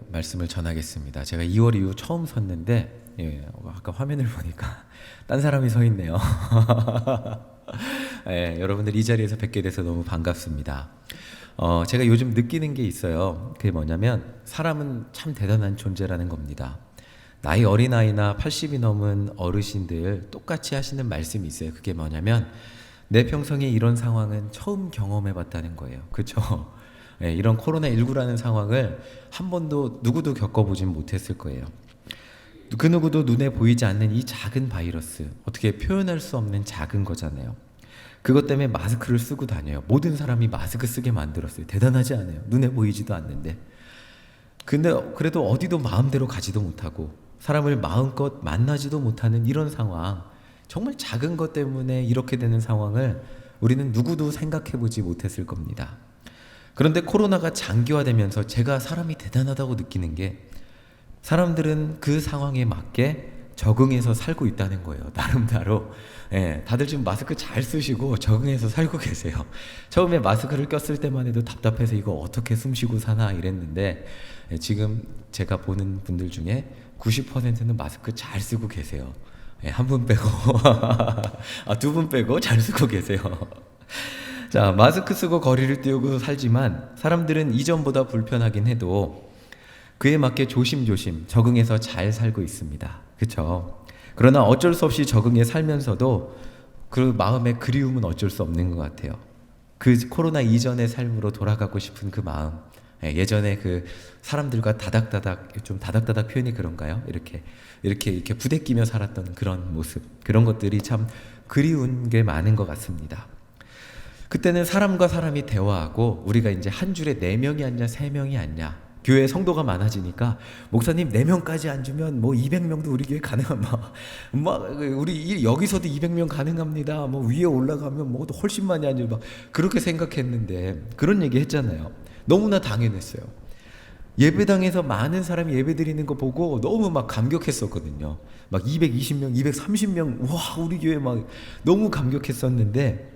말씀을 전하겠습니다. 제가 2월 이후 처음 섰는데, 아까 화면을 보니까 딴 사람이 서 있네요. 여러분들 이 자리에서 뵙게 돼서 너무 반갑습니다. 제가 요즘 느끼는 게 있어요. 그게 뭐냐면, 사람은 참 대단한 존재라는 겁니다. 나이 어린아이나 80이 넘은 어르신들 똑같이 하시는 말씀이 있어요. 그게 뭐냐면, 내 평생에 이런 상황은 처음 경험해 봤다는 거예요. 그렇죠? 이런 코로나19라는 상황을 한 번도 누구도 겪어보진 못했을 거예요. 그 누구도 눈에 보이지 않는 이 작은 바이러스, 어떻게 표현할 수 없는 작은 거잖아요. 그것 때문에 마스크를 쓰고 다녀요. 모든 사람이 마스크 쓰게 만들었어요. 대단하지 않아요? 눈에 보이지도 않는데. 근데 그래도 어디도 마음대로 가지도 못하고 사람을 마음껏 만나지도 못하는 이런 상황, 정말 작은 것 때문에 이렇게 되는 상황을 우리는 누구도 생각해보지 못했을 겁니다. 그런데 코로나가 장기화되면서 제가 사람이 대단하다고 느끼는 게, 사람들은 그 상황에 맞게 적응해서 살고 있다는 거예요. 나름대로. 다들 지금 마스크 잘 쓰시고 적응해서 살고 계세요. 처음에 마스크를 꼈을 때만 해도 답답해서 이거 어떻게 숨 쉬고 사나 이랬는데, 지금 제가 보는 분들 중에 90%는 마스크 잘 쓰고 계세요. 한 분 빼고 두 분 빼고 잘 쓰고 계세요. 자, 마스크 쓰고 거리를 띄우고 살지만 사람들은 이전보다 불편하긴 해도 그에 맞게 조심조심 적응해서 잘 살고 있습니다. 그렇죠? 그러나 어쩔 수 없이 적응해 살면서도 그 마음의 그리움은 어쩔 수 없는 것 같아요. 그 코로나 이전의 삶으로 돌아가고 싶은 그 마음. 예전에 그 사람들과 다닥다닥, 좀 다닥다닥 표현이 그런가요? 이렇게 부대끼며 살았던 그런 모습, 그런 것들이 참 그리운 게 많은 것 같습니다. 그때는 사람과 사람이 대화하고, 우리가 이제 한 줄에 4명이 앉냐 3명이 앉냐, 교회 성도가 많아지니까 목사님 4명까지 앉으면 뭐 200명도 우리 교회 가능한, 우리 여기서도 200명 가능합니다. 뭐 위에 올라가면 뭐 훨씬 많이 앉을, 막 그렇게 생각했는데, 그런 얘기 했잖아요. 너무나 당연했어요. 예배당에서 많은 사람이 예배 드리는 거 보고 너무 막 감격했었거든요. 막 220명, 230명, 와, 우리 교회 막 너무 감격했었는데,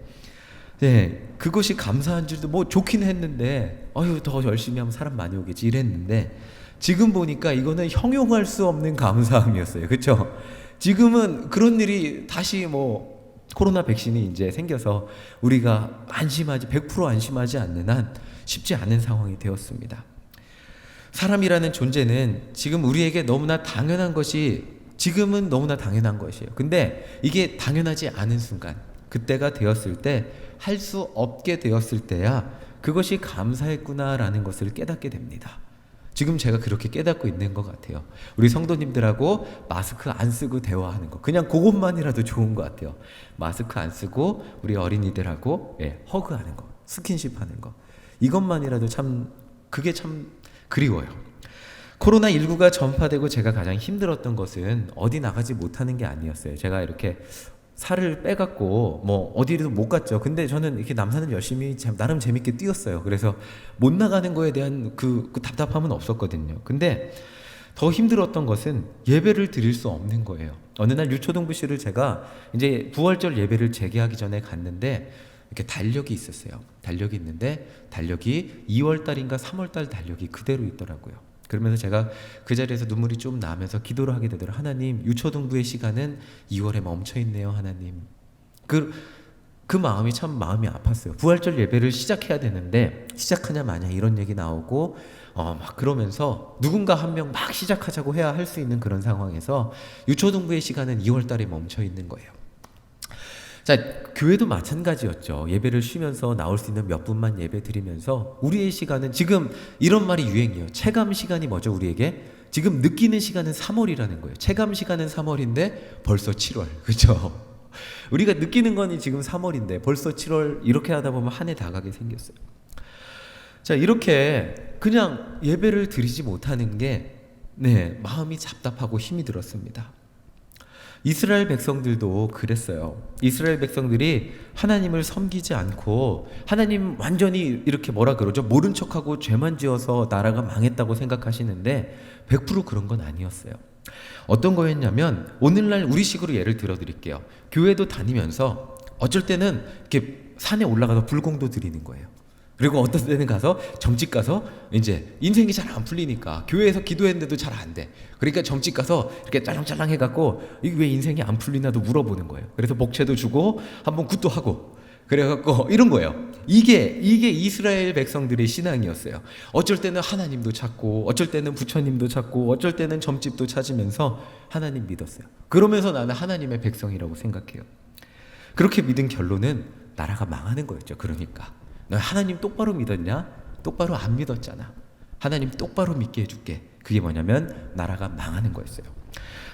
그것이 감사한 줄도 뭐 좋긴 했는데, 더 열심히 하면 사람 많이 오겠지 이랬는데, 지금 보니까 이거는 형용할 수 없는 감사함이었어요. 그렇죠? 지금은 그런 일이 다시 뭐 코로나 백신이 이제 생겨서 우리가 100% 안심하지 않는 한 쉽지 않은 상황이 되었습니다. 사람이라는 존재는 지금 우리에게 너무나 당연한 것이, 지금은 너무나 당연한 것이에요. 근데 이게 당연하지 않은 순간, 그때가 되었을 때, 할 수 없게 되었을 때야 그것이 감사했구나라는 것을 깨닫게 됩니다. 지금 제가 그렇게 깨닫고 있는 것 같아요. 우리 성도님들하고 마스크 안 쓰고 대화하는 거, 그냥 그것만이라도 좋은 것 같아요. 마스크 안 쓰고 우리 어린이들하고 허그하는 거, 스킨십 하는 거, 이것만이라도 참, 그게 참 그리워요. 코로나19가 전파되고 제가 가장 힘들었던 것은 어디 나가지 못하는 게 아니었어요. 제가 이렇게 살을 빼갖고 뭐 어디에도 못 갔죠. 근데 저는 이렇게 남산을 열심히 나름 재밌게 뛰었어요. 그래서 못 나가는 거에 대한 그 답답함은 없었거든요. 근데 더 힘들었던 것은 예배를 드릴 수 없는 거예요. 어느 날 유초동부시를 제가 이제 부활절 예배를 재개하기 전에 갔는데, 이렇게 달력이 있었어요. 달력이 있는데 달력이 2월달인가 3월달 달력이 그대로 있더라고요. 그러면서 제가 그 자리에서 눈물이 좀 나면서 기도를 하게 되더라고요. 하나님, 유초동부의 시간은 2월에 멈춰 있네요, 하나님. 그 마음이 참 마음이 아팠어요. 부활절 예배를 시작해야 되는데 시작하냐 마냐 이런 얘기 나오고, 막 그러면서 누군가 한 명 막 시작하자고 해야 할 수 있는 그런 상황에서 유초동부의 시간은 2월달에 멈춰 있는 거예요. 자, 교회도 마찬가지였죠. 예배를 쉬면서 나올 수 있는 몇 분만 예배 드리면서, 우리의 시간은, 지금 이런 말이 유행이에요. 체감 시간이 뭐죠, 우리에게? 지금 느끼는 시간은 3월이라는 거예요. 체감 시간은 3월인데 벌써 7월. 그렇죠? 우리가 느끼는 거니 지금 3월인데 벌써 7월, 이렇게 하다 보면 한 해 다 가게 생겼어요. 자, 이렇게 그냥 예배를 드리지 못하는 게 마음이 답답하고 힘이 들었습니다. 이스라엘 백성들도 그랬어요. 이스라엘 백성들이 하나님을 섬기지 않고, 하나님 완전히 이렇게 뭐라 그러죠? 모른 척하고 죄만 지어서 나라가 망했다고 생각하시는데 100% 그런 건 아니었어요. 어떤 거였냐면, 오늘날 우리식으로 예를 들어 드릴게요. 교회도 다니면서 어쩔 때는 이렇게 산에 올라가서 불공도 드리는 거예요. 그리고 어떤 때는 가서 점집 가서 이제 인생이 잘 안 풀리니까 교회에서 기도했는데도 잘 안 돼. 그러니까 점집 가서 이렇게 짤랑짤랑 해갖고 이게 왜 인생이 안 풀리나도 물어보는 거예요. 그래서 목채도 주고 한번 굿도 하고 그래갖고 이런 거예요. 이게 이스라엘 백성들의 신앙이었어요. 어쩔 때는 하나님도 찾고 어쩔 때는 부처님도 찾고 어쩔 때는 점집도 찾으면서 하나님 믿었어요. 그러면서 나는 하나님의 백성이라고 생각해요. 그렇게 믿은 결론은 나라가 망하는 거였죠. 그러니까 너 하나님 똑바로 믿었냐? 똑바로 안 믿었잖아. 하나님 똑바로 믿게 해줄게. 그게 뭐냐면 나라가 망하는 거였어요.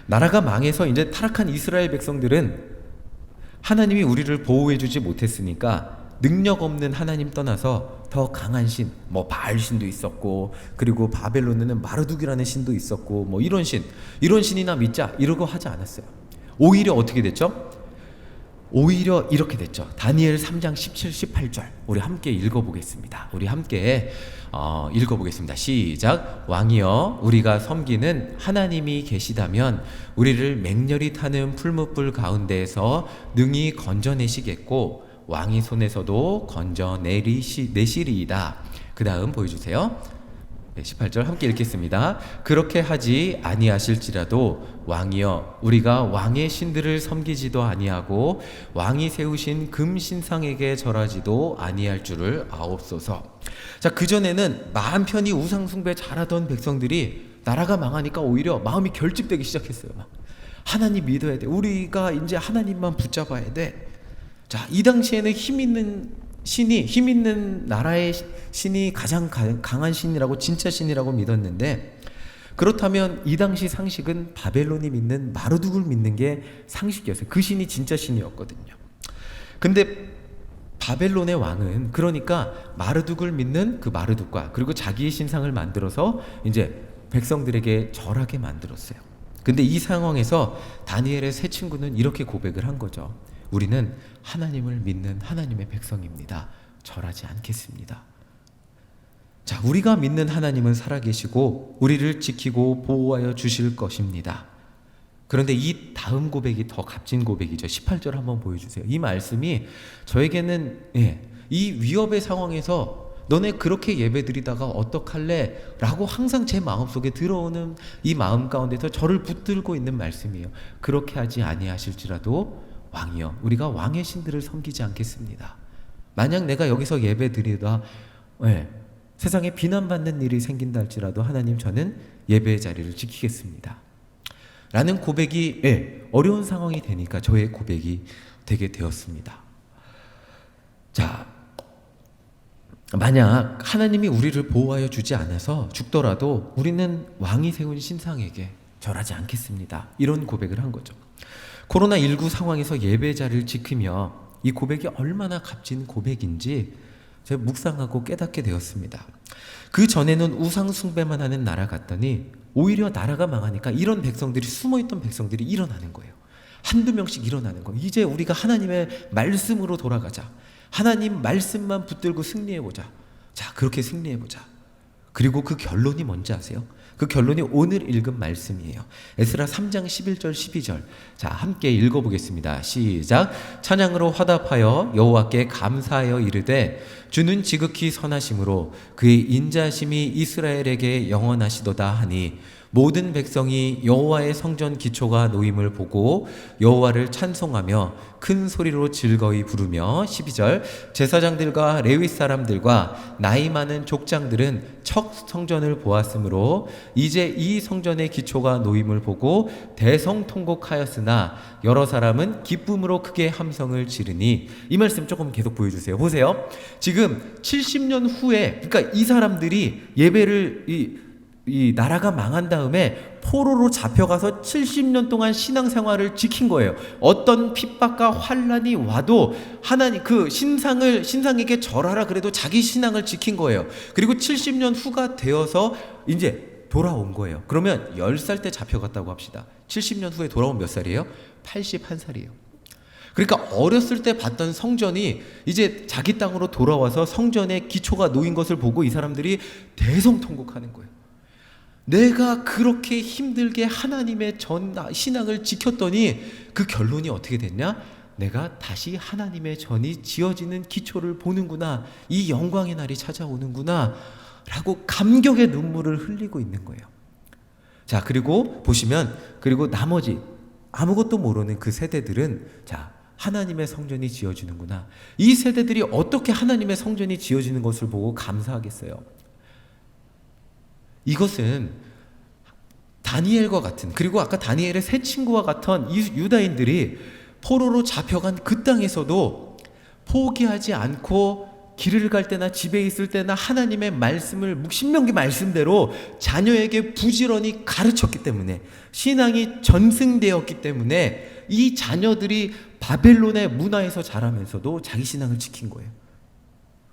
나라가 망해서 이제 타락한 이스라엘 백성들은 하나님이 우리를 보호해주지 못했으니까 능력 없는 하나님 떠나서 더 강한 신, 뭐 바알 신도 있었고, 그리고 바벨론에는 마르둑이라는 신도 있었고, 뭐 이런 신이나 믿자 이러고 하지 않았어요. 오히려 어떻게 됐죠? 오히려 이렇게 됐죠. 다니엘 3장 17, 18절 우리 함께 읽어보겠습니다. 우리 함께 읽어보겠습니다. 시작. 왕이여 우리가 섬기는 하나님이 계시다면 우리를 맹렬히 타는 풀무불 가운데에서 능히 건져내시겠고 왕의 손에서도 건져내시리이다. 그 다음 보여주세요. 18절 함께 읽겠습니다. 그렇게 하지 아니하실지라도 왕이여 우리가 왕의 신들을 섬기지도 아니하고 왕이 세우신 금 신상에게 절하지도 아니할 줄을 아옵소서. 자, 그전에는 마음 편히 우상 숭배 잘하던 백성들이 나라가 망하니까 오히려 마음이 결집되기 시작했어요. 하나님 믿어야 돼. 우리가 이제 하나님만 붙잡아야 돼. 자, 이 당시에는 힘 있는 나라의 신이 가장 강한 신이라고, 진짜 신이라고 믿었는데, 그렇다면 이 당시 상식은 바벨론이 믿는 마르둑을 믿는 게 상식이었어요. 그 신이 진짜 신이었거든요. 근데 바벨론의 왕은 그러니까 마르둑을 믿는 그 마르둑과 그리고 자기의 신상을 만들어서 이제 백성들에게 절하게 만들었어요. 근데 이 상황에서 다니엘의 세 친구는 이렇게 고백을 한 거죠. 우리는 하나님을 믿는 하나님의 백성입니다. 절하지 않겠습니다. 자, 우리가 믿는 하나님은 살아계시고 우리를 지키고 보호하여 주실 것입니다. 그런데 이 다음 고백이 더 값진 고백이죠. 18절 한번 보여주세요. 이 말씀이 저에게는 이 위협의 상황에서 너네 그렇게 예배드리다가 어떡할래? 라고 항상 제 마음속에 들어오는 이 마음 가운데서 저를 붙들고 있는 말씀이에요. 그렇게 하지 아니하실지라도 왕이여 우리가 왕의 신들을 섬기지 않겠습니다. 만약 내가 여기서 예배드리다 세상에 비난받는 일이 생긴다 할지라도 하나님 저는 예배의 자리를 지키겠습니다. 라는 고백이 어려운 상황이 되니까 저의 고백이 되게 되었습니다. 자, 만약 하나님이 우리를 보호하여 주지 않아서 죽더라도 우리는 왕이 세운 신상에게 절하지 않겠습니다. 이런 고백을 한 거죠. 코로나19 상황에서 예배 자리를 지키며 이 고백이 얼마나 값진 고백인지 제가 묵상하고 깨닫게 되었습니다. 그 전에는 우상 숭배만 하는 나라 같더니 오히려 나라가 망하니까 이런 백성들이, 숨어있던 백성들이 일어나는 거예요. 한두 명씩 일어나는 거예요. 이제 우리가 하나님의 말씀으로 돌아가자. 하나님 말씀만 붙들고 승리해보자. 자, 그렇게 승리해보자. 그리고 그 결론이 뭔지 아세요? 그 결론이 오늘 읽은 말씀이에요. 에스라 3장 11절 12절. 자, 함께 읽어보겠습니다. 시작. 찬양으로 화답하여 여호와께 감사하여 이르되 주는 지극히 선하심으로 그의 인자심이 이스라엘에게 영원하시도다 하니 모든 백성이 여호와의 성전 기초가 놓임을 보고 여호와를 찬송하며 큰 소리로 즐거이 부르며 12절 제사장들과 레위 사람들과 나이 많은 족장들은 첫 성전을 보았으므로 이제 이 성전의 기초가 놓임을 보고 대성통곡하였으나 여러 사람은 기쁨으로 크게 함성을 지르니. 이 말씀 조금 계속 보여주세요. 보세요. 지금 70년 후에, 그러니까 이 사람들이 예배를 이 나라가 망한 다음에 포로로 잡혀가서 70년 동안 신앙생활을 지킨 거예요. 어떤 핍박과 환란이 와도 하나님 그 신상에게 절하라 그래도 자기 신앙을 지킨 거예요. 그리고 70년 후가 되어서 이제 돌아온 거예요. 그러면 10살 때 잡혀갔다고 합시다. 70년 후에 돌아온 몇 살이에요? 81살이에요. 그러니까 어렸을 때 봤던 성전이 이제 자기 땅으로 돌아와서 성전의 기초가 놓인 것을 보고 이 사람들이 대성통곡하는 거예요. 내가 그렇게 힘들게 하나님의 신앙을 지켰더니 그 결론이 어떻게 됐냐? 내가 다시 하나님의 전이 지어지는 기초를 보는구나. 이 영광의 날이 찾아오는구나. 라고 감격의 눈물을 흘리고 있는 거예요. 자, 그리고 보시면, 그리고 나머지 아무것도 모르는 그 세대들은, 자, 하나님의 성전이 지어지는구나. 이 세대들이 어떻게 하나님의 성전이 지어지는 것을 보고 감사하겠어요? 이것은 다니엘과 같은, 그리고 아까 다니엘의 세 친구와 같은 이 유다인들이 포로로 잡혀간 그 땅에서도 포기하지 않고 길을 갈 때나 집에 있을 때나 하나님의 말씀을 신명기 말씀대로 자녀에게 부지런히 가르쳤기 때문에, 신앙이 전승되었기 때문에 이 자녀들이 바벨론의 문화에서 자라면서도 자기 신앙을 지킨 거예요.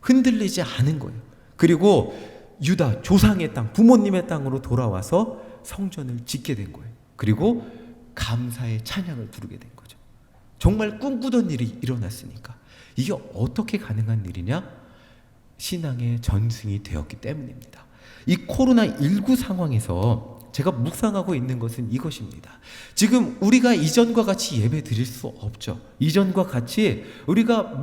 흔들리지 않은 거예요. 그리고 유다 조상의 땅, 부모님의 땅으로 돌아와서 성전을 짓게 된 거예요. 그리고 감사의 찬양을 부르게 된 거죠. 정말 꿈꾸던 일이 일어났으니까. 이게 어떻게 가능한 일이냐? 신앙의 전승이 되었기 때문입니다. 이 코로나19 상황에서 제가 묵상하고 있는 것은 이것입니다. 지금 우리가 이전과 같이 예배 드릴 수 없죠. 이전과 같이 우리가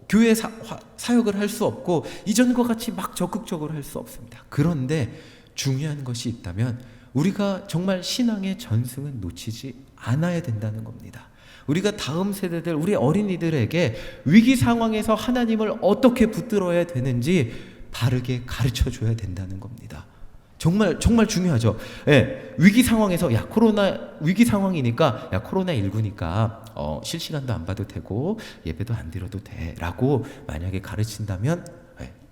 교회 사역을 할 수 없고, 이전과 같이 막 적극적으로 할 수 없습니다. 그런데 중요한 것이 있다면 우리가 정말 신앙의 전승은 놓치지 않아야 된다는 겁니다. 우리가 다음 세대들, 우리 어린이들에게 위기 상황에서 하나님을 어떻게 붙들어야 되는지 바르게 가르쳐 줘야 된다는 겁니다. 정말 중요하죠. 예, 위기 상황에서 위기 상황이니까 코로나19니까 실시간도 안 봐도 되고 예배도 안 드려도 돼라고 만약에 가르친다면,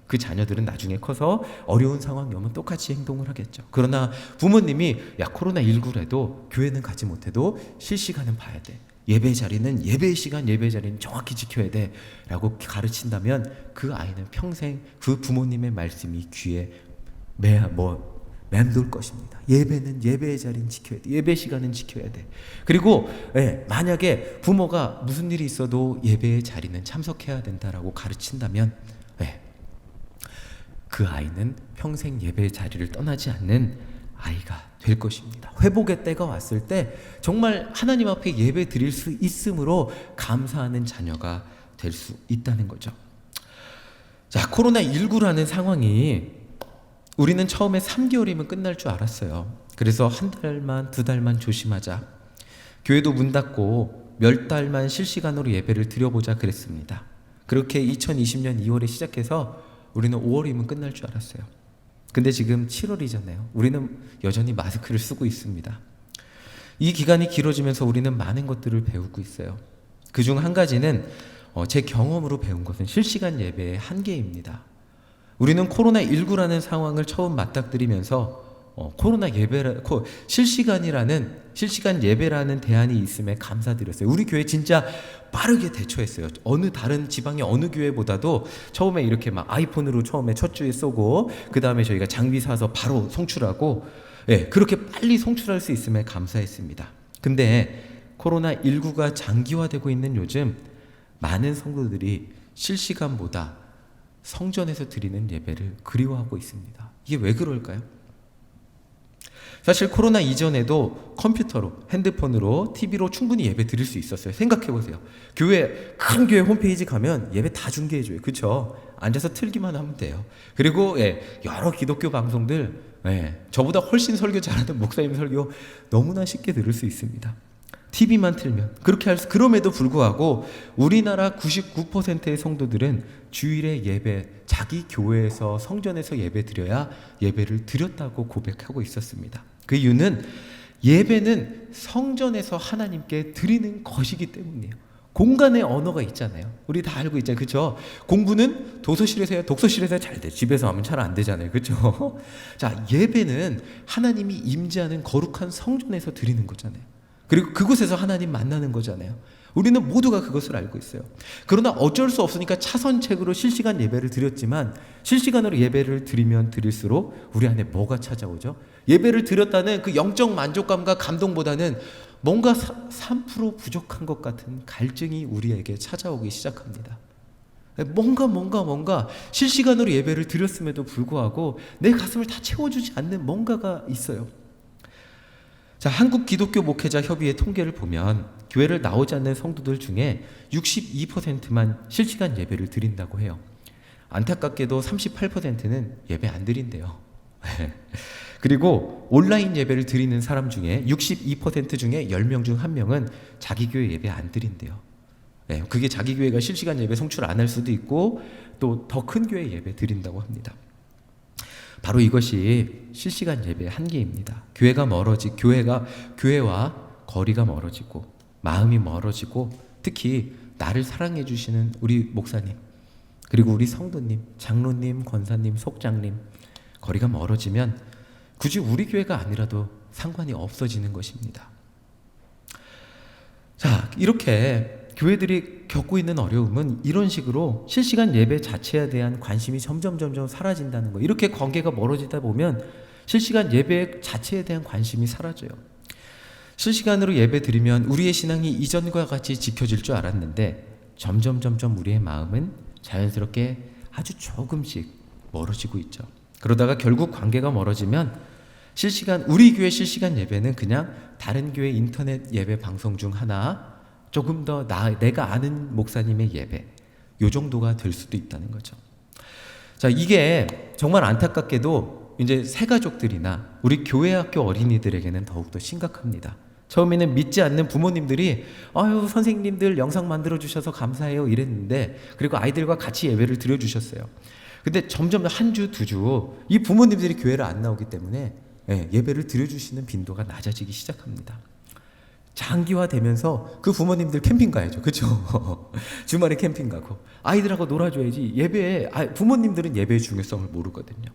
그 자녀들은 나중에 커서 어려운 상황이 오면 똑같이 행동을 하겠죠. 그러나 부모님이 코로나19라도 교회는 가지 못해도 실시간은 봐야 돼. 예배 자리는 예배 시간, 예배 자리는 정확히 지켜야 돼 라고 가르친다면 그 아이는 평생 그 부모님의 말씀이 귀에 맴돌 것입니다. 예배는 예배의 자리는 지켜야 돼. 예배 시간은 지켜야 돼. 그리고 만약에 부모가 무슨 일이 있어도 예배의 자리는 참석해야 된다라고 가르친다면 그 아이는 평생 예배의 자리를 떠나지 않는 아이가 될 것입니다. 회복의 때가 왔을 때 정말 하나님 앞에 예배 드릴 수 있으므로 감사하는 자녀가 될 수 있다는 거죠. 자, 코로나19라는 상황이 우리는 처음에 3개월이면 끝날 줄 알았어요. 그래서 한 달만, 두 달만 조심하자. 교회도 문 닫고 몇 달만 실시간으로 예배를 드려보자 그랬습니다. 그렇게 2020년 2월에 시작해서 우리는 5월이면 끝날 줄 알았어요. 근데 지금 7월이잖아요. 우리는 여전히 마스크를 쓰고 있습니다. 이 기간이 길어지면서 우리는 많은 것들을 배우고 있어요. 그중 한 가지는 제 경험으로 배운 것은 실시간 예배의 한계입니다. 우리는 코로나19라는 상황을 처음 맞닥뜨리면서 실시간 예배라는 대안이 있음에 감사드렸어요. 우리 교회 진짜 빠르게 대처했어요. 다른 지방의 어느 교회보다도 처음에 이렇게 막 아이폰으로 처음에 첫 주에 쏘고, 그 다음에 저희가 장비 사서 바로 송출하고, 그렇게 빨리 송출할 수 있음에 감사했습니다. 근데 코로나19가 장기화되고 있는 요즘 많은 성도들이 실시간보다 성전에서 드리는 예배를 그리워하고 있습니다. 이게 왜 그럴까요? 사실 코로나 이전에도 컴퓨터로, 핸드폰으로, TV로 충분히 예배 드릴 수 있었어요. 생각해보세요. 큰 교회 홈페이지 가면 예배 다 중계해줘요. 그렇죠? 앉아서 틀기만 하면 돼요. 그리고 여러 기독교 방송들, 저보다 훨씬 설교 잘하는 목사님 설교 너무나 쉽게 들을 수 있습니다. TV만 틀면 그럼에도 불구하고 우리나라 99%의 성도들은 주일에 자기 교회에서 성전에서 예배 드려야 예배를 드렸다고 고백하고 있었습니다. 그 이유는 예배는 성전에서 하나님께 드리는 것이기 때문이에요. 공간의 언어가 있잖아요. 우리 다 알고 있잖아요. 그렇죠? 공부는 도서실에서 해야 독서실에서 잘 돼. 집에서 하면 잘 안 되잖아요. 그렇죠? 자, 예배는 하나님이 임재하는 거룩한 성전에서 드리는 거잖아요. 그리고 그곳에서 하나님 만나는 거잖아요. 우리는 모두가 그것을 알고 있어요. 그러나 어쩔 수 없으니까 차선책으로 실시간 예배를 드렸지만, 실시간으로 예배를 드리면 드릴수록 우리 안에 뭐가 찾아오죠? 예배를 드렸다는 그 영적 만족감과 감동보다는 뭔가 3% 부족한 것 같은 갈증이 우리에게 찾아오기 시작합니다. 뭔가 실시간으로 예배를 드렸음에도 불구하고 내 가슴을 다 채워주지 않는 뭔가가 있어요. 자, 한국 기독교 목회자 협의회 통계를 보면 교회를 나오지 않는 성도들 중에 62%만 실시간 예배를 드린다고 해요. 안타깝게도 38%는 예배 안 드린대요. 그리고 온라인 예배를 드리는 사람 중에 62% 중에 10명 중 1명은 자기 교회 예배 안 드린대요. 그게 자기 교회가 실시간 예배 송출 안 할 수도 있고 또 더 큰 교회 예배 드린다고 합니다. 바로 이것이 실시간 예배의 한계입니다. 교회와 거리가 멀어지고 마음이 멀어지고 특히 나를 사랑해 주시는 우리 목사님 그리고 우리 성도님, 장로님, 권사님, 속장님 거리가 멀어지면 굳이 우리 교회가 아니라도 상관이 없어지는 것입니다. 자, 이렇게 교회들이 겪고 있는 어려움은 이런 식으로 실시간 예배 자체에 대한 관심이 점점 사라진다는 거예요. 이렇게 관계가 멀어지다 보면 실시간 예배 자체에 대한 관심이 사라져요. 실시간으로 예배 드리면 우리의 신앙이 이전과 같이 지켜질 줄 알았는데 점점 우리의 마음은 자연스럽게 아주 조금씩 멀어지고 있죠. 그러다가 결국 관계가 멀어지면 우리 교회 실시간 예배는 그냥 다른 교회 인터넷 예배 방송 중 하나, 조금 더 내가 아는 목사님의 예배, 요 정도가 될 수도 있다는 거죠. 자, 이게 정말 안타깝게도 이제 새가족들이나 우리 교회 학교 어린이들에게는 더욱더 심각합니다. 처음에는 믿지 않는 부모님들이 아유 선생님들 영상 만들어 주셔서 감사해요 이랬는데, 그리고 아이들과 같이 예배를 드려 주셨어요. 근데 점점 한 주, 두 주 이 부모님들이 교회를 안 나오기 때문에 예배를 드려 주시는 빈도가 낮아지기 시작합니다. 장기화되면서 그 부모님들 캠핑 가야죠. 그렇죠? 주말에 캠핑 가고 아이들하고 놀아줘야지. 부모님들은 예배의 중요성을 모르거든요.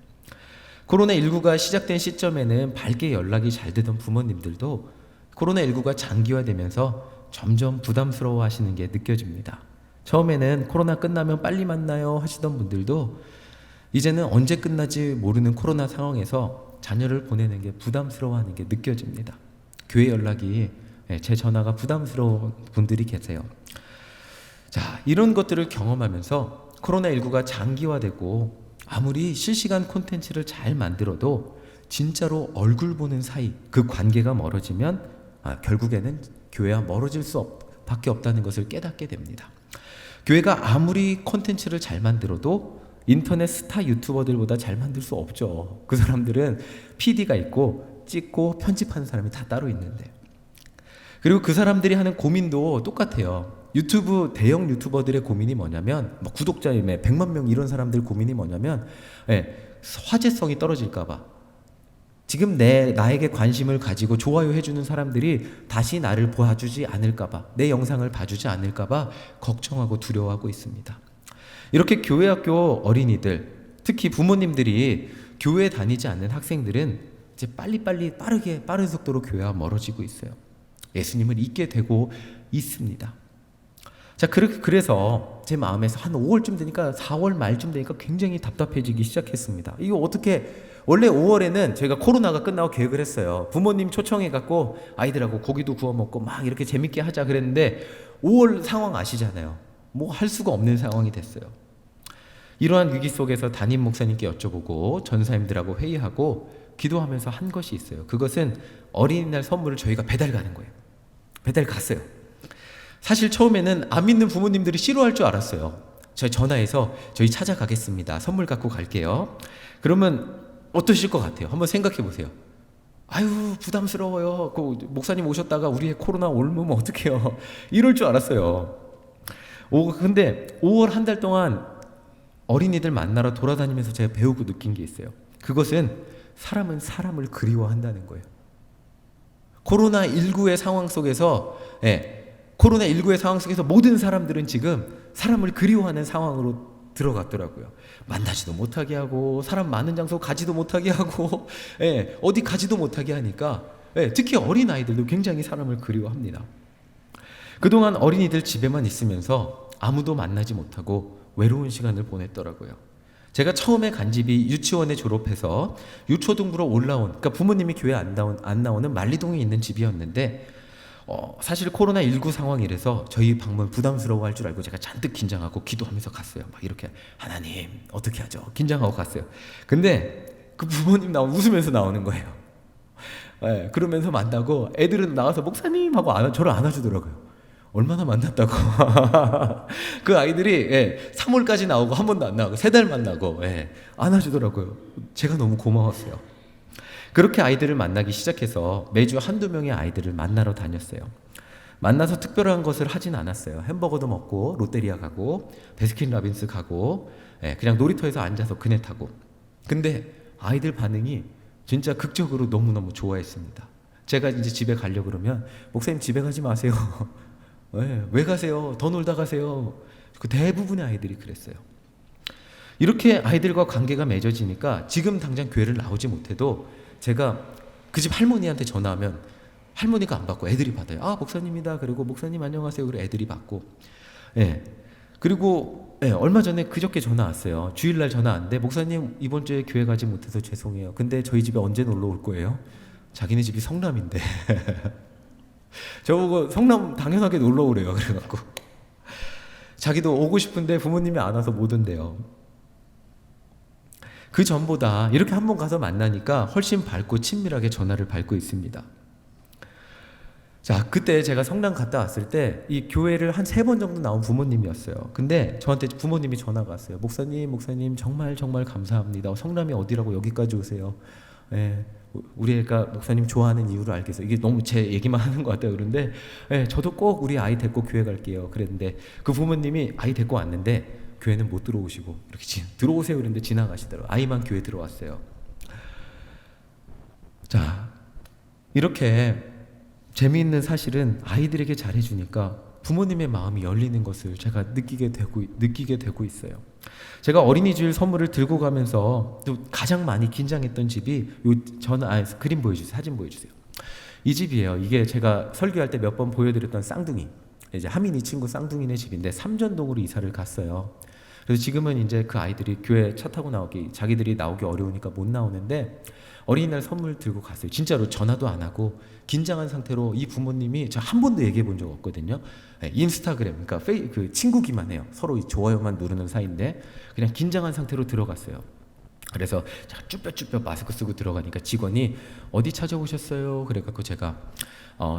코로나19가 시작된 시점에는 밝게 연락이 잘 되던 부모님들도 코로나19가 장기화되면서 점점 부담스러워 하시는 게 느껴집니다. 처음에는 코로나 끝나면 빨리 만나요 하시던 분들도 이제는 언제 끝날지 모르는 코로나 상황에서 자녀를 보내는 게 부담스러워하는 게 느껴집니다. 교회 연락이 제 전화가 부담스러운 분들이 계세요. 자, 이런 것들을 경험하면서 코로나19가 장기화되고 아무리 실시간 콘텐츠를 잘 만들어도 진짜로 얼굴 보는 사이 그 관계가 멀어지면 결국에는 교회와 멀어질 수밖에 없다는 것을 깨닫게 됩니다. 교회가 아무리 콘텐츠를 잘 만들어도 인터넷 스타 유튜버들보다 잘 만들 수 없죠. 그 사람들은 PD가 있고 찍고 편집하는 사람이 다 따로 있는데, 그리고 그 사람들이 하는 고민도 똑같아요. 대형 유튜버들의 고민이 뭐냐면 구독자 100만 명 이런 사람들 고민이 뭐냐면 화제성이 떨어질까 봐, 지금 나에게 관심을 가지고 좋아요 해주는 사람들이 다시 나를 봐주지 않을까 봐, 내 영상을 봐주지 않을까 봐 걱정하고 두려워하고 있습니다. 이렇게 교회 학교 어린이들, 특히 부모님들이 교회 다니지 않는 학생들은 이제 빠른 속도로 교회와 멀어지고 있어요. 예수님을 잊게 되고 있습니다. 자, 그래서 제 마음에서 한 5월쯤 되니까 4월 말쯤 되니까 굉장히 답답해지기 시작했습니다. 이거 어떻게, 원래 5월에는 저희가 코로나가 끝나고 계획을 했어요. 부모님 초청해갖고 아이들하고 고기도 구워 먹고 막 이렇게 재밌게 하자 그랬는데 5월 상황 아시잖아요. 뭐 할 수가 없는 상황이 됐어요. 이러한 위기 속에서 담임 목사님께 여쭤보고 전사님들하고 회의하고 기도하면서 한 것이 있어요. 그것은 어린이날 선물을 저희가 배달 가는 거예요. 배달 갔어요. 사실 처음에는 안 믿는 부모님들이 싫어할 줄 알았어요. 저희 전화해서 저희 찾아가겠습니다. 선물 갖고 갈게요. 그러면 어떠실 것 같아요? 한번 생각해 보세요. 아유 부담스러워요. 그 목사님 오셨다가 우리의 코로나 옮으면 어떡해요. 이럴 줄 알았어요. 근데 5월 한 달 동안 어린이들 만나러 돌아다니면서 제가 배우고 느낀 게 있어요. 그것은 사람은 사람을 그리워한다는 거예요. 코로나19의 상황 속에서 모든 사람들은 지금 사람을 그리워하는 상황으로 들어갔더라고요. 만나지도 못하게 하고 사람 많은 장소 가지도 못하게 하고 어디 가지도 못하게 하니까 특히 어린아이들도 굉장히 사람을 그리워합니다. 그동안 어린이들 집에만 있으면서 아무도 만나지 못하고 외로운 시간을 보냈더라고요. 제가 처음에 간 집이 유치원에 졸업해서 유초등부로 올라온, 그러니까 부모님이 교회 안 나오는 만리동에 있는 집이었는데 사실 코로나19 상황이라서 저희 방문 부담스러워할 줄 알고 제가 잔뜩 긴장하고 기도하면서 갔어요. 막 이렇게 하나님 어떻게 하죠? 긴장하고 갔어요. 근데 그 부모님 웃으면서 나오는 거예요. 예, 그러면서 만나고 애들은 나와서 목사님 하고 저를 안아주더라고요. 얼마나 만났다고. 그 아이들이 3월까지 나오고 한 번도 안 나오고 3달 만나고 안아주더라고요. 제가 너무 고마웠어요. 그렇게 아이들을 만나기 시작해서 매주 한두 명의 아이들을 만나러 다녔어요. 만나서 특별한 것을 하진 않았어요. 햄버거도 먹고 롯데리아 가고 베스킨라빈스 가고 그냥 놀이터에서 앉아서 그네 타고. 근데 아이들 반응이 진짜 극적으로 너무너무 좋아했습니다. 제가 이제 집에 가려고 그러면 목사님 집에 가지 마세요. 왜 가세요? 더 놀다 가세요. 그 대부분의 아이들이 그랬어요. 이렇게 아이들과 관계가 맺어지니까 지금 당장 교회를 나오지 못해도 제가 그 집 할머니한테 전화하면 할머니가 안 받고 애들이 받아요. 아, 목사님이다. 그리고 목사님 안녕하세요. 그리고 애들이 받고. 그리고 얼마 전에 그저께 전화 왔어요. 주일날 전화 왔는데 목사님 이번 주에 교회 가지 못해서 죄송해요. 근데 저희 집에 언제 놀러 올 거예요? 자기네 집이 성남인데. 저보고 성남 당연하게 놀러 오래요. 그래갖고 자기도 오고 싶은데 부모님이 안 와서 못 온대요. 그 전보다 이렇게 한번 가서 만나니까 훨씬 밝고 친밀하게 전화를 받고 있습니다. 자, 그때 제가 성남 갔다 왔을 때 이 교회를 한 3번 정도 나온 부모님이었어요. 근데 저한테 부모님이 전화가 왔어요. 목사님 정말 감사합니다. 성남이 어디라고 여기까지 오세요. 우리 애가 목사님 좋아하는 이유를 알겠어요. 이게 너무 제 얘기만 하는 것 같아요. 그런데 저도 꼭 우리 아이 데리고 교회 갈게요. 그랬는데 그 부모님이 아이 데리고 왔는데 교회는 못 들어오시고 이렇게 들어오세요 그랬는데 지나가시더라고요. 아이만 교회 들어왔어요. 자, 이렇게 재미있는 사실은 아이들에게 잘해주니까 부모님의 마음이 열리는 것을 제가 느끼게 되고 있어요. 제가 어린이집 선물을 들고 가면서 또 가장 많이 긴장했던 집이 그림 보여주세요. 사진 보여주세요. 이 집이에요. 이게 제가 설교할 때 몇 번 보여드렸던 쌍둥이, 이제 하민이 친구 쌍둥이네 집인데 삼전동으로 이사를 갔어요. 그래서 지금은 이제 그 아이들이 교회 차 타고 자기들이 나오기 어려우니까 못 나오는데 어린이날 선물 들고 갔어요. 진짜로 전화도 안 하고 긴장한 상태로 이 부모님이 저 한 번도 얘기해 본 적 없거든요. 인스타그램, 그러니까 그 친구기만 해요. 서로 좋아요만 누르는 사이인데 그냥 긴장한 상태로 들어갔어요. 그래서 제가 쭈뼛쭈뼛 마스크 쓰고 들어가니까 직원이 어디 찾아오셨어요? 그래갖고 제가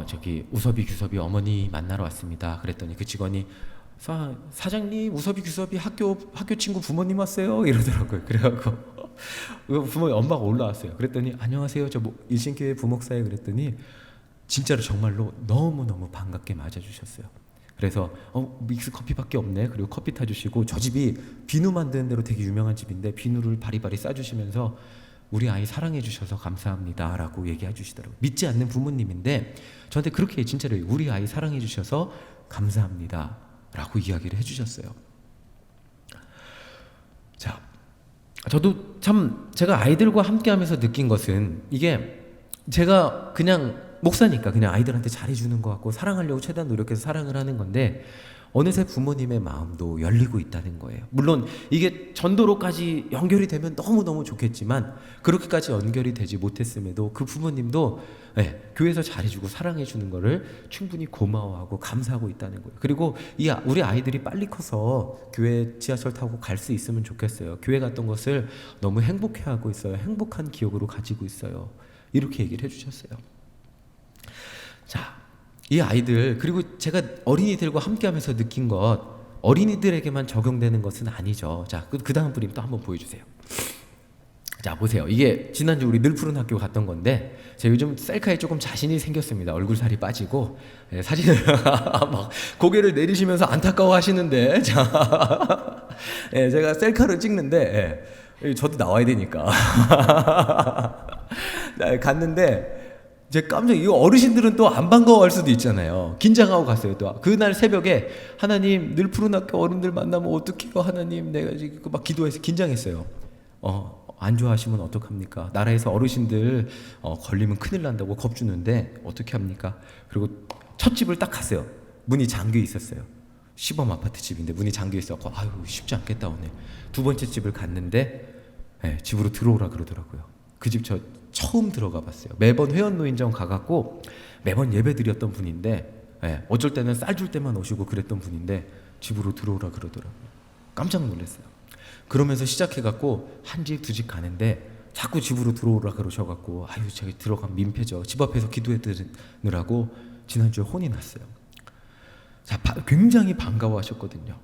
저기 우섭이 규섭이 어머니 만나러 왔습니다. 그랬더니 그 직원이 사장님 우섭이 규섭이 학교 친구 부모님 왔어요 이러더라고요. 그래갖고 부모님 엄마가 올라왔어요. 그랬더니 안녕하세요 저 일신교회 부목사예요. 그랬더니 진짜로 정말로 너무너무 반갑게 맞아주셨어요. 그래서 믹스 커피밖에 없네. 그리고 커피 타주시고 저 집이 비누 만드는 데로 되게 유명한 집인데 비누를 바리바리 싸주시면서 우리 아이 사랑해 주셔서 감사합니다 라고 얘기해 주시더라고요. 믿지 않는 부모님인데 저한테 그렇게 진짜로 우리 아이 사랑해 주셔서 감사합니다 라고 이야기를 해주셨어요. 자, 저도 참 제가 아이들과 함께 하면서 느낀 것은 이게 제가 그냥 목사니까 그냥 아이들한테 잘해주는 것 같고 사랑하려고 최대한 노력해서 사랑을 하는 건데 어느새 부모님의 마음도 열리고 있다는 거예요. 물론 이게 전도로까지 연결이 되면 너무너무 좋겠지만 그렇게까지 연결이 되지 못했음에도 그 부모님도 교회에서 잘해주고 사랑해주는 거를 충분히 고마워하고 감사하고 있다는 거예요. 그리고 우리 아이들이 빨리 커서 교회 지하철 타고 갈 수 있으면 좋겠어요. 교회 갔던 것을 너무 행복해하고 있어요. 행복한 기억으로 가지고 있어요. 이렇게 얘기를 해주셨어요. 자, 이 아이들, 그리고 제가 어린이들과 함께하면서 느낀 것, 어린이들에게만 적용되는 것은 아니죠. 자, 그 다음 그림 또 한번 보여주세요. 자, 보세요. 이게 지난주 우리 늘푸른 학교 갔던 건데 제가 요즘 셀카에 조금 자신이 생겼습니다. 얼굴 살이 빠지고 사진을 막 고개를 내리시면서 안타까워 하시는데 자, 제가 셀카를 찍는데 저도 나와야 되니까 갔는데 제 깜짝 이거 어르신들은 또 안 반가워할 수도 있잖아요. 긴장하고 갔어요. 또 그날 새벽에 하나님 늘푸른 학교 어른들 만나면 어떡해요 하나님 내가 지금 막 기도해서 긴장했어요. 안 좋아하시면 어떡합니까? 나라에서 어르신들 걸리면 큰일 난다고 겁주는데 어떻게 합니까? 그리고 첫 집을 딱 갔어요. 문이 잠겨 있었어요. 시범 아파트 집인데 문이 잠겨 있었고 아유 쉽지 않겠다 오늘. 두 번째 집을 갔는데 집으로 들어오라 그러더라고요. 그 집 저 처음 들어가 봤어요. 매번 회원노인정 가갖고 매번 예배 드렸던 분인데 어쩔 때는 쌀 줄 때만 오시고 그랬던 분인데 집으로 들어오라 그러더라고요. 깜짝 놀랐어요. 그러면서 시작해갖고 한 집 두 집 가는데 자꾸 집으로 들어오라 그러셔갖고 아유 제가 들어가면 민폐죠. 집 앞에서 기도해드느라고 지난주에 혼이 났어요. 자, 굉장히 반가워하셨거든요.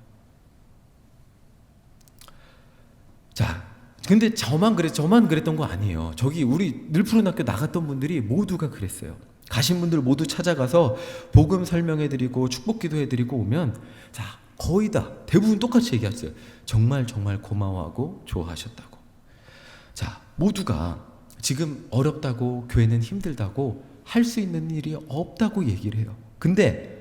자, 근데 저만 그랬던 거 아니에요. 저기 우리 늘푸른 학교 나갔던 분들이 모두가 그랬어요. 가신 분들 모두 찾아가서 복음 설명해드리고 축복 기도해드리고 오면 자, 거의 다 대부분 똑같이 얘기했어요. 정말 고마워하고 좋아하셨다고. 자, 모두가 지금 어렵다고, 교회는 힘들다고, 할 수 있는 일이 없다고 얘기를 해요. 근데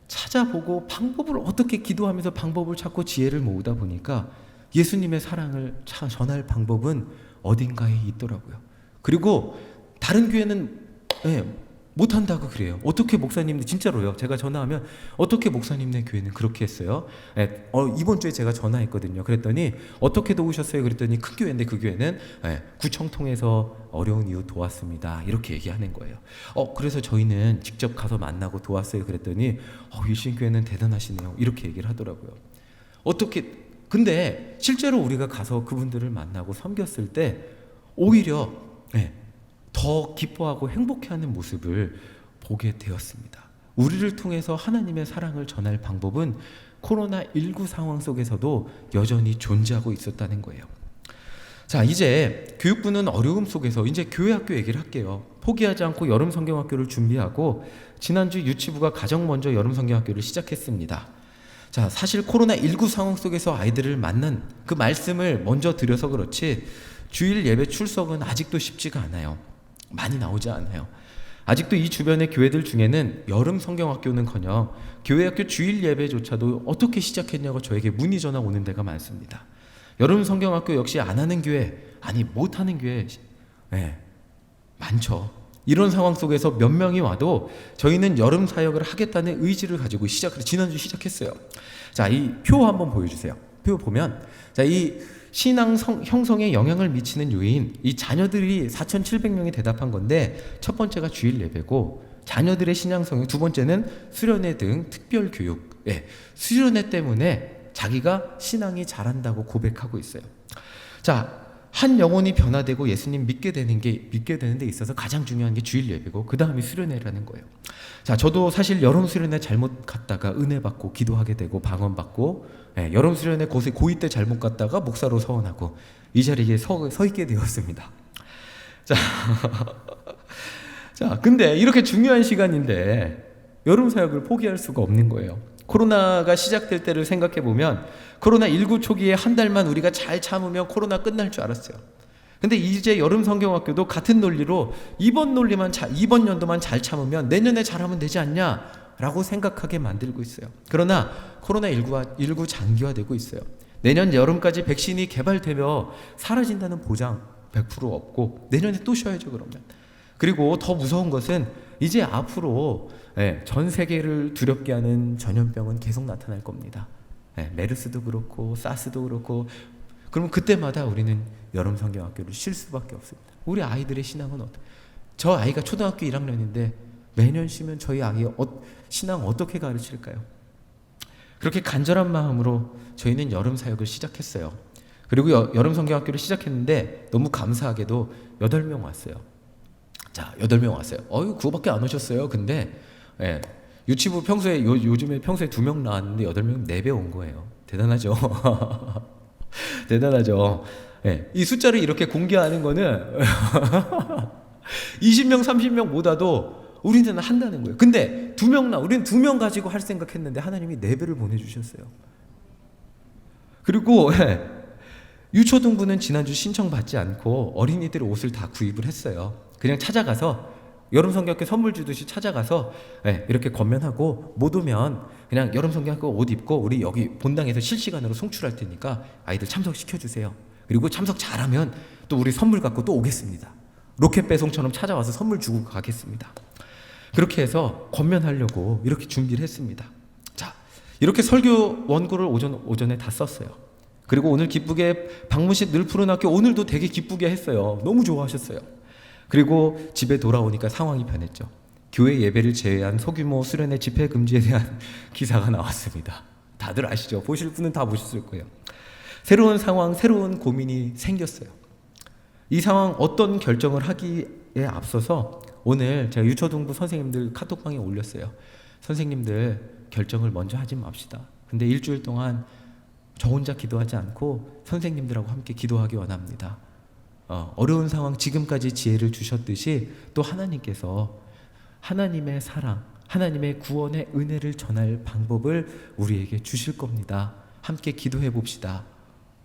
찾아보고 방법을 어떻게 기도하면서 방법을 찾고 지혜를 모으다 보니까 예수님의 사랑을 전할 방법은 어딘가에 있더라고요. 그리고 다른 교회는 못한다고 그래요. 어떻게 목사님들, 진짜로요. 제가 전화하면 어떻게 목사님네 교회는 그렇게 했어요? 이번 주에 제가 전화했거든요. 그랬더니 어떻게 도우셨어요? 그랬더니 큰 교회인데 그 교회는 구청 통해서 어려운 이웃 도왔습니다. 이렇게 얘기하는 거예요. 그래서 저희는 직접 가서 만나고 도왔어요. 그랬더니 일신교회는 대단하시네요. 이렇게 얘기를 하더라고요. 근데 실제로 우리가 가서 그분들을 만나고 섬겼을 때 오히려 더 기뻐하고 행복해하는 모습을 보게 되었습니다. 우리를 통해서 하나님의 사랑을 전할 방법은 코로나19 상황 속에서도 여전히 존재하고 있었다는 거예요. 자, 이제 교육부는 어려움 속에서 이제 교회 학교 얘기를 할게요. 포기하지 않고 여름 성경학교를 준비하고 지난주 유치부가 가장 먼저 여름 성경학교를 시작했습니다. 자, 사실 코로나19 상황 속에서 아이들을 만난 그 말씀을 먼저 드려서 그렇지 주일 예배 출석은 아직도 쉽지가 않아요. 많이 나오지 않아요. 아직도 이 주변의 교회들 중에는 여름 성경학교는커녕 교회 학교 주일 예배조차도 어떻게 시작했냐고 저에게 문의 전화 오는 데가 많습니다. 여름 성경학교 역시 안 하는 교회, 아니 못 하는 교회 많죠. 이런 상황 속에서 몇 명이 와도 저희는 여름 사역을 하겠다는 의지를 가지고 지난주 시작했어요. 자, 이 표 한번 보여주세요. 표 보면 자, 이 신앙 형성에 영향을 미치는 요인, 이 자녀들이 4,700명이 대답한 건데 첫 번째가 주일 예배고 자녀들의 신앙성형, 두 번째는 수련회 등 특별 교육. 수련회 때문에 자기가 신앙이 자란다고 고백하고 있어요. 자, 한 영혼이 변화되고 예수님 믿게 되는 데 있어서 가장 중요한 게 주일 예배고 그 다음이 수련회라는 거예요. 자, 저도 사실 여름 수련회 잘못 갔다가 은혜 받고 기도하게 되고 방언 받고 여름 수련회 고2 때 잘못 갔다가 목사로 서원하고 이 자리에 서 있게 되었습니다. 자, 자, 근데 이렇게 중요한 시간인데 여름 사역을 포기할 수가 없는 거예요. 코로나가 시작될 때를 생각해 보면 코로나19 초기에 한 달만 우리가 잘 참으면 코로나 끝날 줄 알았어요. 근데 이제 여름 성경학교도 같은 논리로 이번 연도만 잘 참으면 내년에 잘하면 되지 않냐라고 생각하게 만들고 있어요. 그러나 코로나19 장기화되고 있어요. 내년 여름까지 백신이 개발되며 사라진다는 보장 100% 없고 내년에 또 쉬어야죠, 그러면. 그리고 더 무서운 것은 이제 앞으로 전 세계를 두렵게 하는 전염병은 계속 나타날 겁니다. 메르스도 그렇고 사스도 그렇고. 그럼 그때마다 우리는 여름 성경학교를 쉴 수밖에 없습니다. 우리 아이들의 신앙은 저 아이가 초등학교 1학년인데 매년 쉬면 저희 아이 신앙 어떻게 가르칠까요? 그렇게 간절한 마음으로 저희는 여름 사역을 시작했어요. 그리고 여름 성경학교를 시작했는데 너무 감사하게도 8명 왔어요. 자, 8명 왔어요. 그거밖에 안 오셨어요. 근데 유치부 요즘에 평소에 2명 나왔는데 8명 4배 온 거예요. 대단하죠. 대단하죠. 이 숫자를 이렇게 공개하는 거는 20명, 30명 못 와도 우리는 한다는 거예요. 근데 우리는 2명 가지고 할 생각했는데 하나님이 4배를 보내주셨어요. 그리고 유초등부는 지난주 신청받지 않고 어린이들 옷을 다 구입을 했어요. 그냥 찾아가서 여름 성경학교 선물 주듯이 찾아가서 이렇게 건면하고 못 오면 그냥 여름 성경학교 옷 입고 우리 여기 본당에서 실시간으로 송출할 테니까 아이들 참석시켜주세요. 그리고 참석 잘하면 또 우리 선물 갖고 또 오겠습니다. 로켓 배송처럼 찾아와서 선물 주고 가겠습니다. 그렇게 해서 건면하려고 이렇게 준비를 했습니다. 자, 이렇게 설교 원고를 오전에 다 썼어요. 그리고 오늘 기쁘게 박문식 늘푸른 학교 오늘도 되게 기쁘게 했어요. 너무 좋아하셨어요. 그리고 집에 돌아오니까 상황이 변했죠. 교회 예배를 제외한 소규모 수련회 집회 금지에 대한 기사가 나왔습니다. 다들 아시죠? 보실 분은 다 보셨을 거예요. 새로운 상황, 새로운 고민이 생겼어요. 이 상황 어떤 결정을 하기에 앞서서 오늘 제가 유초등부 선생님들 카톡방에 올렸어요. 선생님들 결정을 먼저 하지 맙시다. 근데 일주일 동안 저 혼자 기도하지 않고 선생님들하고 함께 기도하기 원합니다. 어려운 상황 지금까지 지혜를 주셨듯이 또 하나님께서 하나님의 사랑, 하나님의 구원의 은혜를 전할 방법을 우리에게 주실 겁니다. 함께 기도해 봅시다.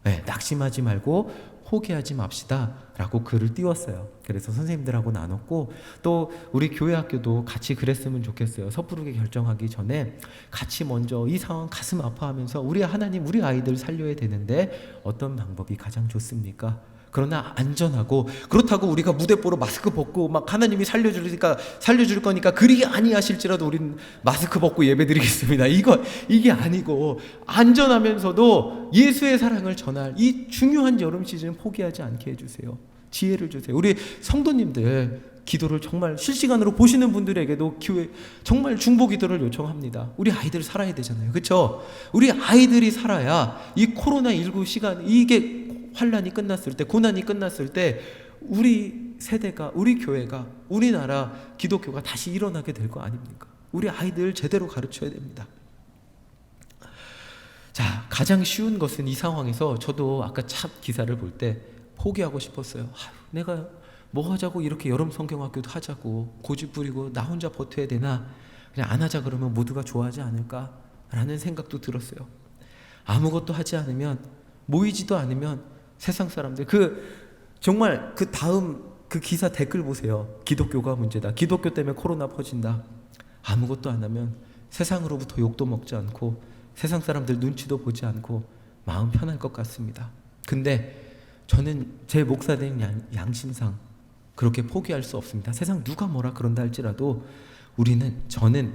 네, 낙심하지 말고 포기하지 맙시다 라고 글을 띄웠어요. 그래서 선생님들하고 나눴고 또 우리 교회 학교도 같이 그랬으면 좋겠어요. 섣부르게 결정하기 전에 같이 먼저 이 상황 가슴 아파하면서 우리 하나님 우리 아이들 살려야 되는데 어떤 방법이 가장 좋습니까? 그러나 안전하고, 그렇다고 우리가 무대뽀로 마스크 벗고 막 하나님이 살려줄 거니까 그리 아니하실지라도 우린 마스크 벗고 예배드리겠습니다. 이게 아니고 안전하면서도 예수의 사랑을 전할 이 중요한 여름 시즌 포기하지 않게 해주세요. 지혜를 주세요. 우리 성도님들 기도를 정말 실시간으로 보시는 분들에게도 교회 정말 중보 기도를 요청합니다. 우리 아이들 살아야 되잖아요. 그렇죠? 우리 아이들이 살아야 이 코로나19 시간, 이게 환란이 끝났을 때, 고난이 끝났을 때 우리 세대가, 우리 교회가, 우리나라 기독교가 다시 일어나게 될 거 아닙니까? 우리 아이들 제대로 가르쳐야 됩니다. 자, 가장 쉬운 것은 이 상황에서 저도 아까 참 기사를 볼 때 포기하고 싶었어요. 내가 뭐 하자고 이렇게 여름 성경학교도 하자고 고집 부리고 나 혼자 버텨야 되나? 그냥 안 하자 그러면 모두가 좋아하지 않을까라는 생각도 들었어요. 아무것도 하지 않으면, 모이지도 않으면 세상 사람들 정말 그 다음 그 기사 댓글 보세요. 기독교가 문제다. 기독교 때문에 코로나 퍼진다. 아무것도 안 하면 세상으로부터 욕도 먹지 않고 세상 사람들 눈치도 보지 않고 마음 편할 것 같습니다. 근데 저는 제 목사된 양심상 그렇게 포기할 수 없습니다. 세상 누가 뭐라 그런다 할지라도 저는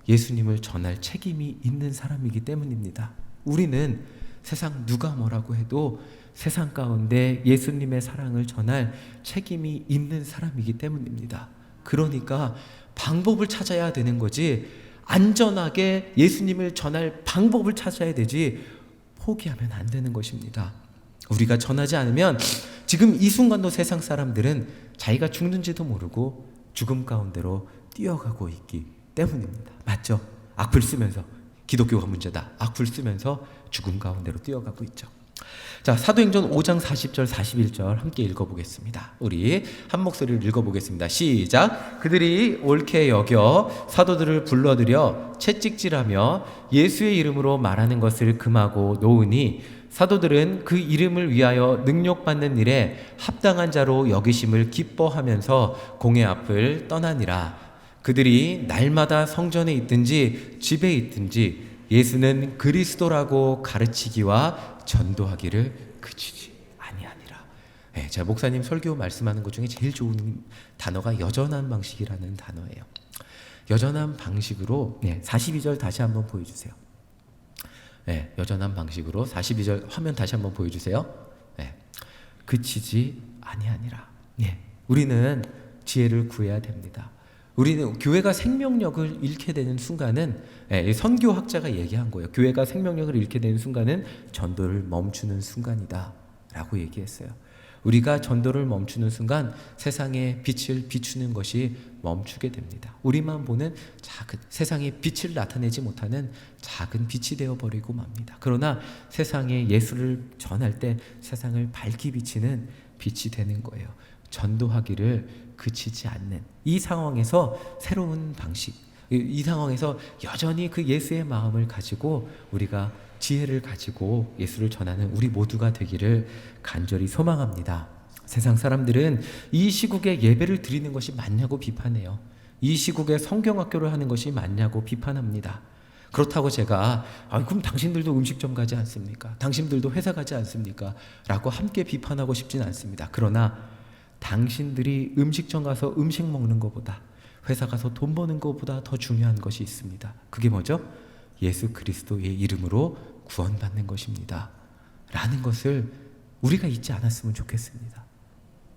예수님을 전할 책임이 있는 사람이기 때문입니다. 우리는 세상 누가 뭐라고 해도 세상 가운데 예수님의 사랑을 전할 책임이 있는 사람이기 때문입니다. 그러니까 방법을 찾아야 되는 거지, 안전하게 예수님을 전할 방법을 찾아야 되지 포기하면 안 되는 것입니다. 우리가 전하지 않으면 지금 이 순간도 세상 사람들은 자기가 죽는지도 모르고 죽음 가운데로 뛰어가고 있기 때문입니다. 맞죠? 악플 쓰면서 기독교가 문제다, 악플 쓰면서 죽음 가운데로 뛰어가고 있죠. 자, 사도행전 5장 40절 41절 함께 읽어보겠습니다. 우리 한 목소리를 읽어보겠습니다. 시작. 그들이 옳게 여겨 사도들을 불러들여 채찍질하며 예수의 이름으로 말하는 것을 금하고 놓으니 사도들은 그 이름을 위하여 능력받는 일에 합당한 자로 여기심을 기뻐하면서 공회 앞을 떠나니라. 그들이 날마다 성전에 있든지 집에 있든지 예수는 그리스도라고 가르치기와 전도하기를 그치지 아니하니라. 네, 제가 목사님 설교 말씀하는 것 중에 제일 좋은 단어가 여전한 방식이라는 단어예요. 여전한 방식으로 42절 다시 한번 보여주세요. 네, 여전한 방식으로 42절 화면 다시 한번 보여주세요. 네, 그치지 아니하니라. 우리는 지혜를 구해야 됩니다. 우리는 교회가 생명력을 잃게 되는 순간은, 선교학자가 얘기한 거예요. 교회가 생명력을 잃게 되는 순간은 전도를 멈추는 순간이다 라고 얘기했어요. 우리가 전도를 멈추는 순간 세상에 빛을 비추는 것이 멈추게 됩니다. 우리만 보는 작은, 세상에 빛을 나타내지 못하는 작은 빛이 되어버리고 맙니다. 그러나 세상에 예수를 전할 때 세상을 밝게 비치는 빛이 되는 거예요. 전도하기를 그치지 않는 이 상황에서 새로운 방식, 이 상황에서 여전히 그 예수의 마음을 가지고 우리가 지혜를 가지고 예수를 전하는 우리 모두가 되기를 간절히 소망합니다. 세상 사람들은 이 시국에 예배를 드리는 것이 맞냐고 비판해요. 이 시국에 성경학교를 하는 것이 맞냐고 비판합니다. 그렇다고 제가 그럼 당신들도 음식점 가지 않습니까? 당신들도 회사 가지 않습니까? 라고 함께 비판하고 싶지는 않습니다. 그러나 당신들이 음식점 가서 음식 먹는 것보다, 회사 가서 돈 버는 것보다 더 중요한 것이 있습니다. 그게 뭐죠? 예수 그리스도의 이름으로 구원받는 것입니다. 라는 것을 우리가 잊지 않았으면 좋겠습니다.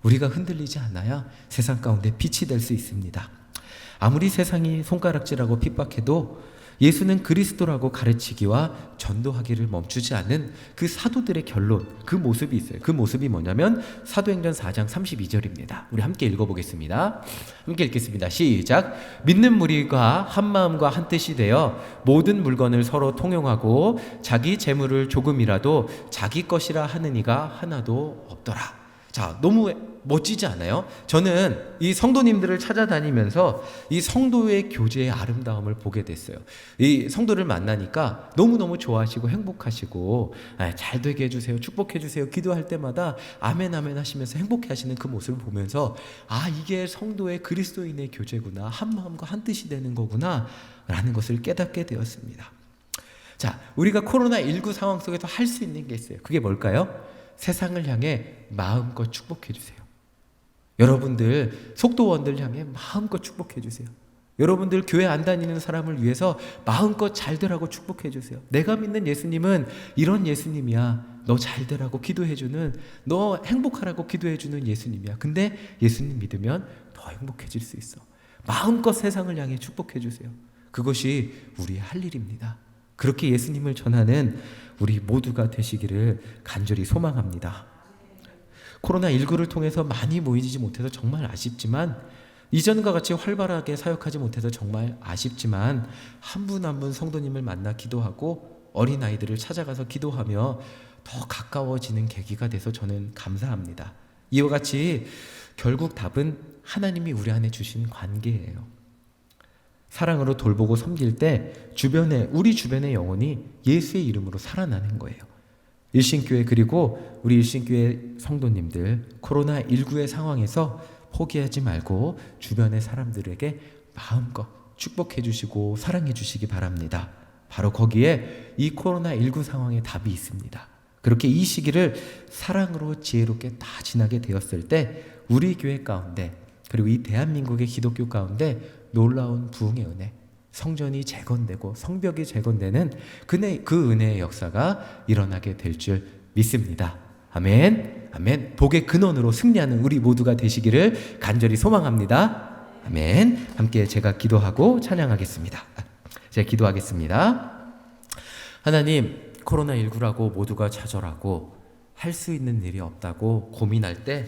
우리가 흔들리지 않아야 세상 가운데 빛이 될 수 있습니다. 아무리 세상이 손가락질하고 핍박해도 예수는 그리스도라고 가르치기와 전도하기를 멈추지 않는 그 사도들의 결론, 그 모습이 있어요. 그 모습이 뭐냐면 사도행전 4장 32절입니다. 우리 함께 읽어보겠습니다. 함께 읽겠습니다. 시작. 믿는 무리가 한 마음과 한 뜻이 되어 모든 물건을 서로 통용하고 자기 재물을 조금이라도 자기 것이라 하는 이가 하나도 없더라. 자, 너무 멋지지 않아요? 저는 이 성도님들을 찾아다니면서 이 성도의 교제의 아름다움을 보게 됐어요. 이 성도를 만나니까 너무너무 좋아하시고 행복하시고 잘 되게 해주세요, 축복해 주세요 기도할 때마다 아멘 아멘 하시면서 행복해 하시는 그 모습을 보면서 이게 성도의 그리스도인의 교제구나, 한 마음과 한 뜻이 되는 거구나 라는 것을 깨닫게 되었습니다. 자, 우리가 코로나19 상황 속에서 할 수 있는 게 있어요. 그게 뭘까요? 세상을 향해 마음껏 축복해 주세요. 여러분들 속도원들 향해 마음껏 축복해 주세요. 여러분들 교회 안 다니는 사람을 위해서 마음껏 잘 되라고 축복해 주세요. 내가 믿는 예수님은 이런 예수님이야. 너 잘 되라고 기도해 주는, 너 행복하라고 기도해 주는 예수님이야. 근데 예수님 믿으면 더 행복해질 수 있어. 마음껏 세상을 향해 축복해 주세요. 그것이 우리의 할 일입니다. 그렇게 예수님을 전하는 우리 모두가 되시기를 간절히 소망합니다. 코로나19를 통해서 많이 모이지 못해서 정말 아쉽지만, 이전과 같이 활발하게 사역하지 못해서 정말 아쉽지만, 한 분 한 분 성도님을 만나 기도하고 어린아이들을 찾아가서 기도하며 더 가까워지는 계기가 돼서 저는 감사합니다. 이와 같이 결국 답은 하나님이 우리 안에 주신 관계예요. 사랑으로 돌보고 섬길 때 우리 주변의 영혼이 예수의 이름으로 살아나는 거예요. 일신교회, 그리고 우리 일신교회 성도님들, 코로나19의 상황에서 포기하지 말고 주변의 사람들에게 마음껏 축복해 주시고 사랑해 주시기 바랍니다. 바로 거기에 이 코로나19 상황에 답이 있습니다. 그렇게 이 시기를 사랑으로 지혜롭게 다 지나게 되었을 때 우리 교회 가운데, 그리고 이 대한민국의 기독교 가운데 놀라운 부흥의 은혜, 성전이 재건되고 성벽이 재건되는 그 은혜의 역사가 일어나게 될 줄 믿습니다. 아멘. 아멘. 복의 근원으로 승리하는 우리 모두가 되시기를 간절히 소망합니다. 아멘. 함께 제가 기도하고 찬양하겠습니다. 제가 기도하겠습니다. 하나님, 코로나19라고 모두가 좌절하고 할 수 있는 일이 없다고 고민할 때,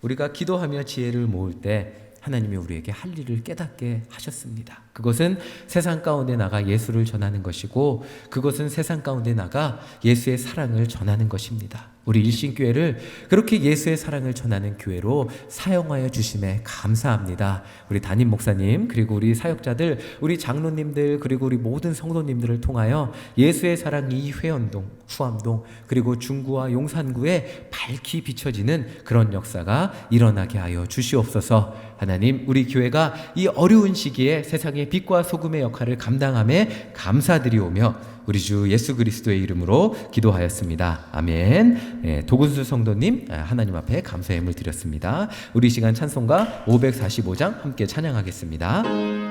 우리가 기도하며 지혜를 모을 때 하나님이 우리에게 할 일을 깨닫게 하셨습니다. 그것은 세상 가운데 나가 예수를 전하는 것이고, 그것은 세상 가운데 나가 예수의 사랑을 전하는 것입니다. 우리 일신교회를 그렇게 예수의 사랑을 전하는 교회로 사용하여 주심에 감사합니다. 우리 담임 목사님, 그리고 우리 사역자들, 우리 장로님들, 그리고 우리 모든 성도님들을 통하여 예수의 사랑이 회원동, 후암동, 그리고 중구와 용산구에 밝히 비춰지는 그런 역사가 일어나게 하여 주시옵소서. 하나님, 우리 교회가 이 어려운 시기에 세상의 빛과 소금의 역할을 감당함에 감사드리오며 우리 주 예수 그리스도의 이름으로 기도하였습니다. 아멘. 도군수 성도님, 하나님 앞에 감사의 예물 드렸습니다. 우리 시간 찬송가 545장 함께 찬양하겠습니다.